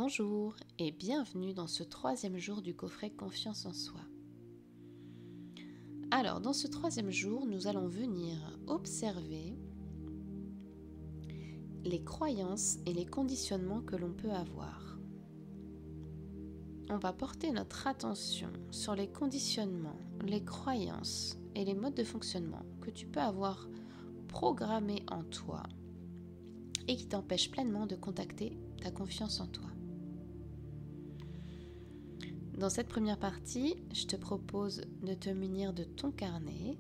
Bonjour et bienvenue dans ce troisième jour du coffret Confiance en soi. Alors, dans ce troisième jour, nous allons venir observer les croyances et les conditionnements que l'on peut avoir. On va porter notre attention sur les conditionnements, les croyances et les modes de fonctionnement que tu peux avoir programmés en toi et qui t'empêchent pleinement de contacter ta confiance en toi. Dans cette première partie, je te propose de te munir de ton carnet.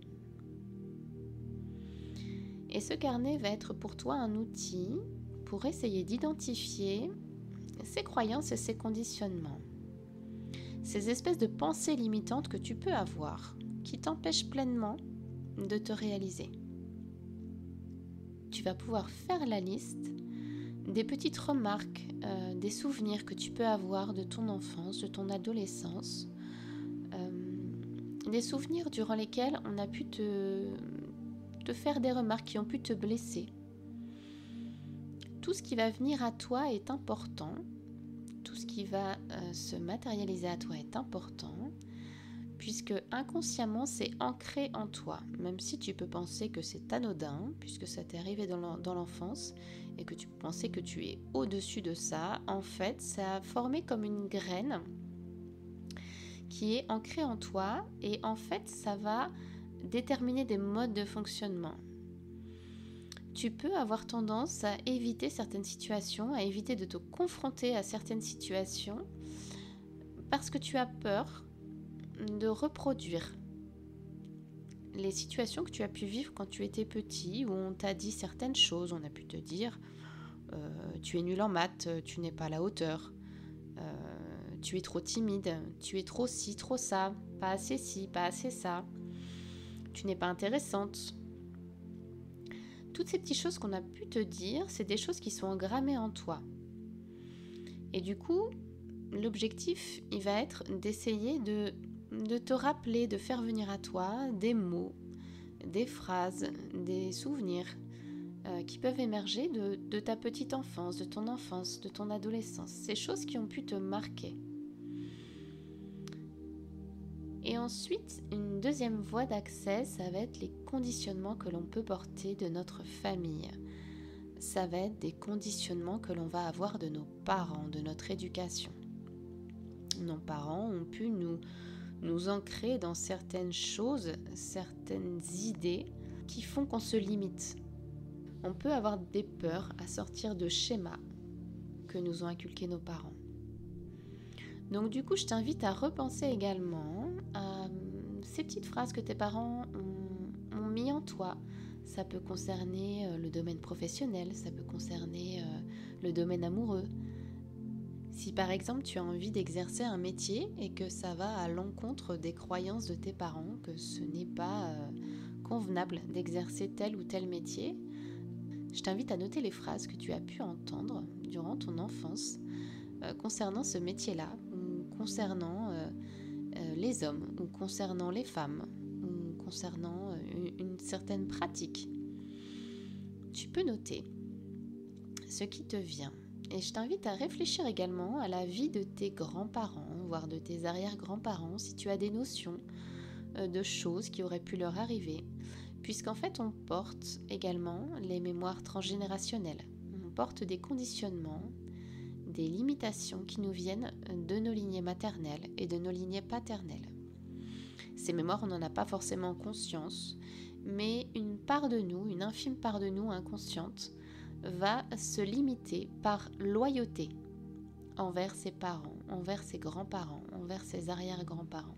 Et ce carnet va être pour toi un outil pour essayer d'identifier ces croyances et ces conditionnements. Ces espèces de pensées limitantes que tu peux avoir, qui t'empêchent pleinement de te réaliser. Tu vas pouvoir faire la liste des petites remarques, des souvenirs que tu peux avoir de ton enfance, de ton adolescence, des souvenirs durant lesquels on a pu te faire des remarques qui ont pu te blesser. Tout ce qui va venir à toi est important, tout ce qui va se matérialiser à toi est important, puisque inconsciemment c'est ancré en toi, même si tu peux penser que c'est anodin, puisque ça t'est arrivé dans l'enfance, et que tu pensais que tu es au-dessus de ça. En fait, ça a formé comme une graine qui est ancrée en toi, et en fait ça va déterminer des modes de fonctionnement. Tu peux avoir tendance à éviter certaines situations, à éviter de te confronter à certaines situations, parce que tu as peur de reproduire les situations que tu as pu vivre quand tu étais petit, où on t'a dit certaines choses. On a pu te dire tu es nul en maths, tu n'es pas à la hauteur, tu es trop timide, tu es trop ci, trop ça, pas assez ci, pas assez ça, tu n'es pas intéressante. Toutes ces petites choses qu'on a pu te dire, c'est des choses qui sont engrammées en toi. Et du coup, l'objectif, il va être d'essayer de te rappeler, de faire venir à toi des mots, des phrases, des souvenirs qui peuvent émerger de ta petite enfance, de ton adolescence. Ces choses qui ont pu te marquer. Et ensuite, une deuxième voie d'accès, ça va être les conditionnements que l'on peut porter de notre famille. Ça va être des conditionnements que l'on va avoir de nos parents, de notre éducation. Nos parents ont pu nous ancrer dans certaines choses, certaines idées qui font qu'on se limite. On peut avoir des peurs à sortir de schémas que nous ont inculqués nos parents. Donc du coup, je t'invite à repenser également à ces petites phrases que tes parents ont mis en toi. Ça peut concerner le domaine professionnel, ça peut concerner le domaine amoureux. Si par exemple tu as envie d'exercer un métier et que ça va à l'encontre des croyances de tes parents, que ce n'est pas convenable d'exercer tel ou tel métier, je t'invite à noter les phrases que tu as pu entendre durant ton enfance concernant ce métier-là, ou concernant les hommes, ou concernant les femmes, ou concernant une certaine pratique. Tu peux noter ce qui te vient. Et je t'invite à réfléchir également à la vie de tes grands-parents, voire de tes arrière-grands-parents, si tu as des notions de choses qui auraient pu leur arriver. Puisqu'en fait, on porte également les mémoires transgénérationnelles. On porte des conditionnements, des limitations qui nous viennent de nos lignées maternelles et de nos lignées paternelles. Ces mémoires, on n'en a pas forcément conscience, mais une part de nous, une infime part de nous inconsciente, va se limiter par loyauté envers ses parents, envers ses grands-parents, envers ses arrière-grands-parents.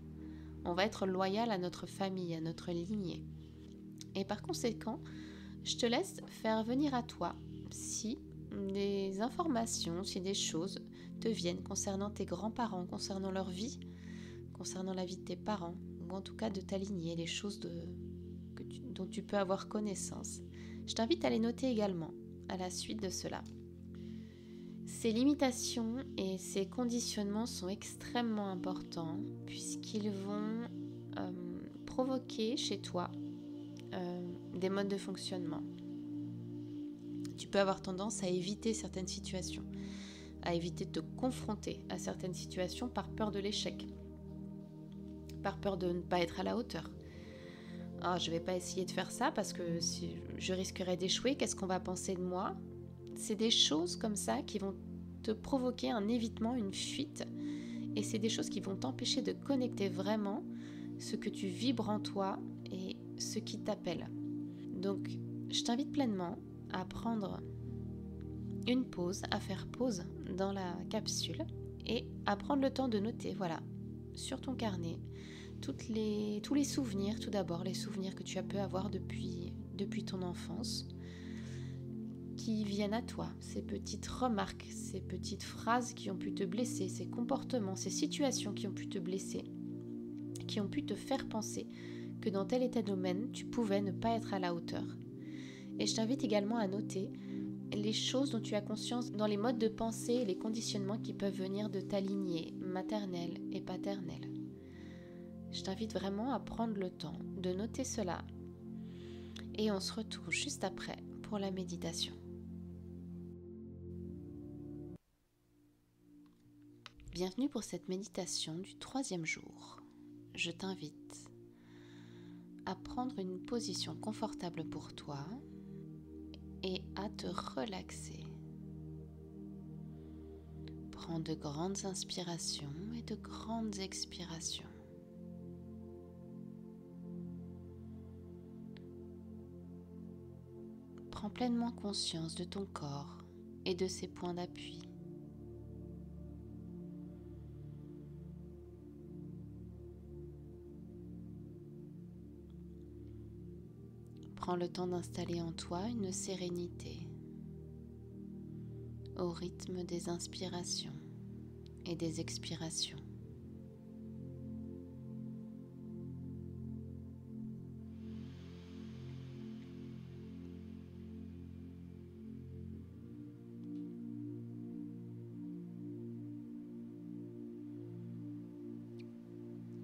On va être loyal à notre famille, à notre lignée. Et par conséquent, je te laisse faire venir à toi si des informations, si des choses te viennent concernant tes grands-parents, concernant leur vie, concernant la vie de tes parents, ou en tout cas de ta lignée, les choses dont tu peux avoir connaissance. Je t'invite à les noter également à la suite de cela. Ces limitations et ces conditionnements sont extrêmement importants puisqu'ils vont provoquer chez toi des modes de fonctionnement. Tu peux avoir tendance à éviter certaines situations, à éviter de te confronter à certaines situations par peur de l'échec, par peur de ne pas être à la hauteur. Ah, je ne vais pas essayer de faire ça parce que si je risquerais d'échouer, qu'est-ce qu'on va penser de moi? C'est des choses comme ça qui vont te provoquer un évitement, une fuite, et c'est des choses qui vont t'empêcher de connecter vraiment ce que tu vibres en toi et ce qui t'appelle. Donc, je t'invite pleinement à prendre une pause, à faire pause dans la capsule et à prendre le temps de noter, voilà, sur ton carnet, tous les souvenirs, tout d'abord, les souvenirs que tu as pu avoir depuis ton enfance, qui viennent à toi, ces petites remarques, ces petites phrases qui ont pu te blesser, ces comportements, ces situations qui ont pu te blesser, qui ont pu te faire penser que dans tel et tel domaine, tu pouvais ne pas être à la hauteur. Et je t'invite également à noter les choses dont tu as conscience dans les modes de pensée et les conditionnements qui peuvent venir de ta lignée maternelle et paternelle. Je t'invite vraiment à prendre le temps de noter cela et on se retrouve juste après pour la méditation. Bienvenue pour cette méditation du 3e jour. Je t'invite à prendre une position confortable pour toi et à te relaxer. Prends de grandes inspirations et de grandes expirations. Prends pleinement conscience de ton corps et de ses points d'appui. Prends le temps d'installer en toi une sérénité au rythme des inspirations et des expirations.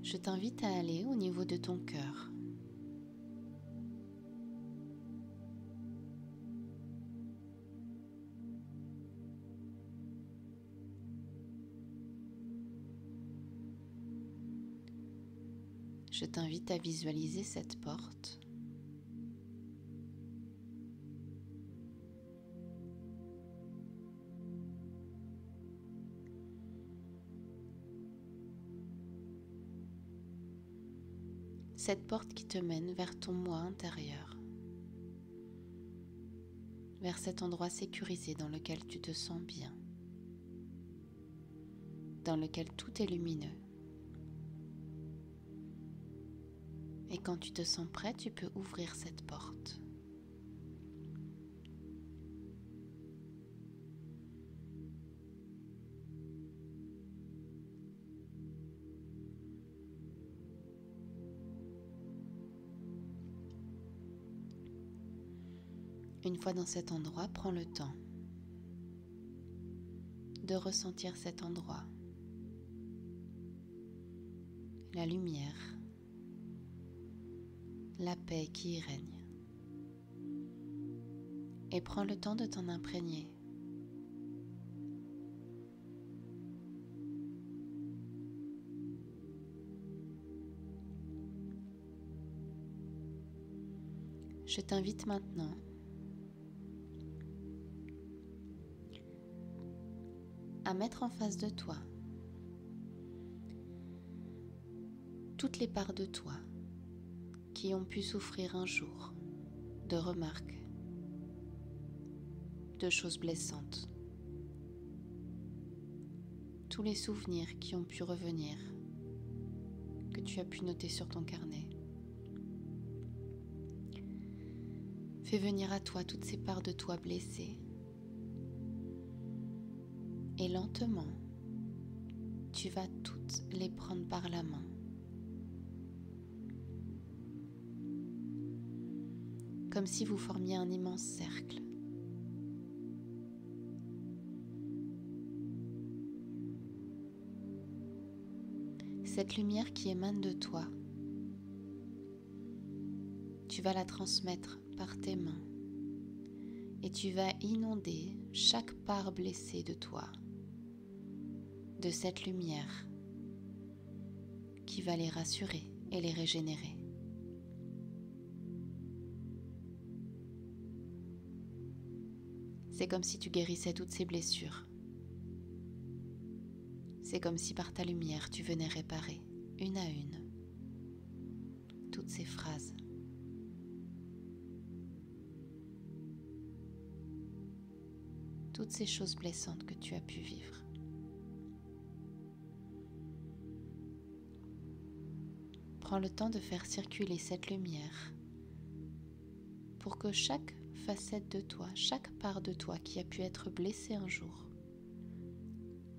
Je t'invite à aller au niveau de ton cœur. Je t'invite à visualiser cette porte. Cette porte qui te mène vers ton moi intérieur, vers cet endroit sécurisé dans lequel tu te sens bien, dans lequel tout est lumineux. Et quand tu te sens prêt, tu peux ouvrir cette porte. Une fois dans cet endroit, prends le temps de ressentir cet endroit, la lumière, la paix qui y règne. Et prends le temps de t'en imprégner. Je t'invite maintenant à mettre en face de toi toutes les parts de toi qui ont pu souffrir un jour de remarques, de choses blessantes, tous les souvenirs qui ont pu revenir, que tu as pu noter sur ton carnet. Fais venir à toi toutes ces parts de toi blessées et lentement, tu vas toutes les prendre par la main. Comme si vous formiez un immense cercle. Cette lumière qui émane de toi, tu vas la transmettre par tes mains et tu vas inonder chaque part blessée de toi de cette lumière qui va les rassurer et les régénérer. C'est comme si tu guérissais toutes ces blessures. C'est comme si par ta lumière tu venais réparer, une à une, toutes ces phrases. Toutes ces choses blessantes que tu as pu vivre. Prends le temps de faire circuler cette lumière pour que chaque facette de toi, chaque part de toi qui a pu être blessée un jour,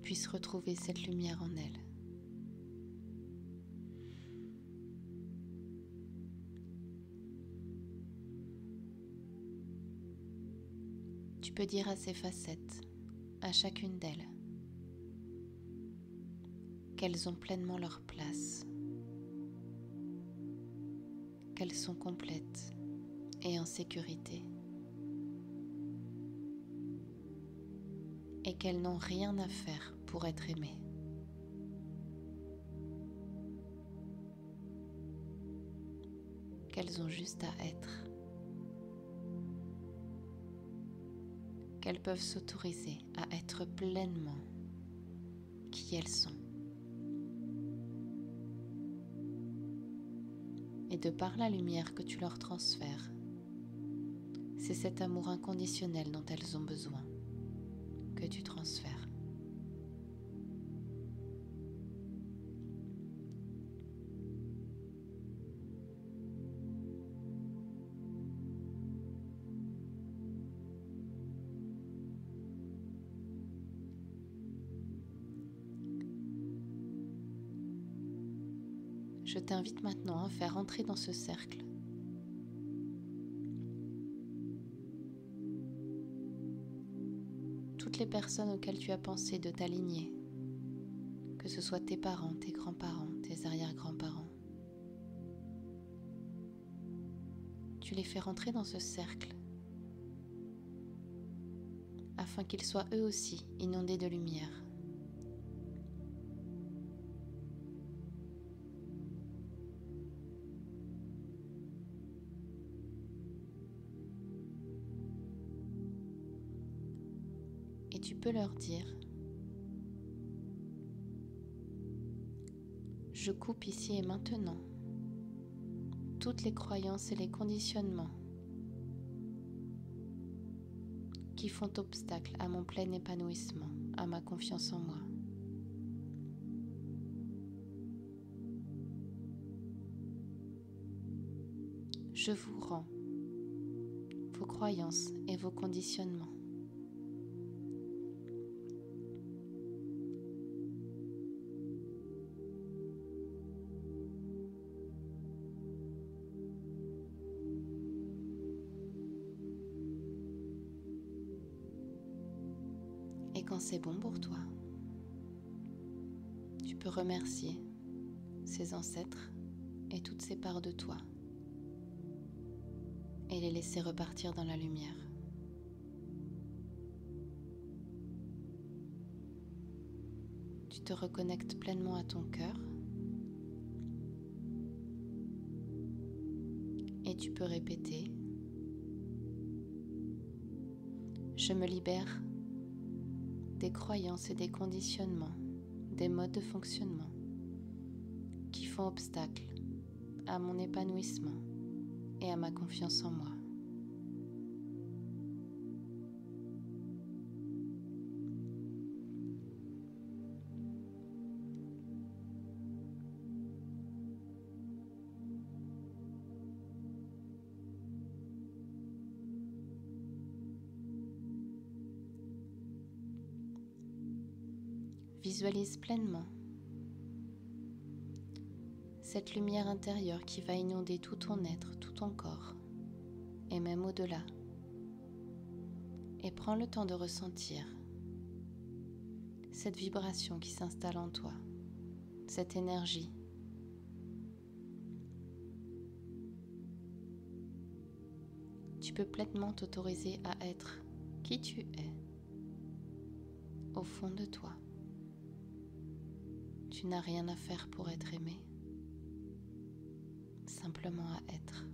puisse retrouver cette lumière en elle. Tu peux dire à ces facettes, à chacune d'elles, qu'elles ont pleinement leur place, qu'elles sont complètes et en sécurité, et qu'elles n'ont rien à faire pour être aimées. Qu'elles ont juste à être. Qu'elles peuvent s'autoriser à être pleinement qui elles sont. Et de par la lumière que tu leur transfères, c'est cet amour inconditionnel dont elles ont besoin que tu transfères. Je t'invite maintenant à faire entrer dans ce cercle toutes les personnes auxquelles tu as pensé de t'aligner, que ce soit tes parents, tes grands-parents, tes arrière-grands-parents. Tu les fais rentrer dans ce cercle afin qu'ils soient eux aussi inondés de lumière. Et tu peux leur dire: je coupe ici et maintenant toutes les croyances et les conditionnements qui font obstacle à mon plein épanouissement, à ma confiance en moi. Je vous rends vos croyances et vos conditionnements. Et quand c'est bon pour toi, tu peux remercier ces ancêtres et toutes ces parts de toi et les laisser repartir dans la lumière. Tu te reconnectes pleinement à ton cœur et tu peux répéter: je me libère des croyances et des conditionnements, des modes de fonctionnement qui font obstacle à mon épanouissement et à ma confiance en moi. Visualise pleinement cette lumière intérieure qui va inonder tout ton être, tout ton corps, et même au-delà. Et prends le temps de ressentir cette vibration qui s'installe en toi, cette énergie. Tu peux pleinement t'autoriser à être qui tu es, au fond de toi. Tu n'as rien à faire pour être aimé, simplement à être.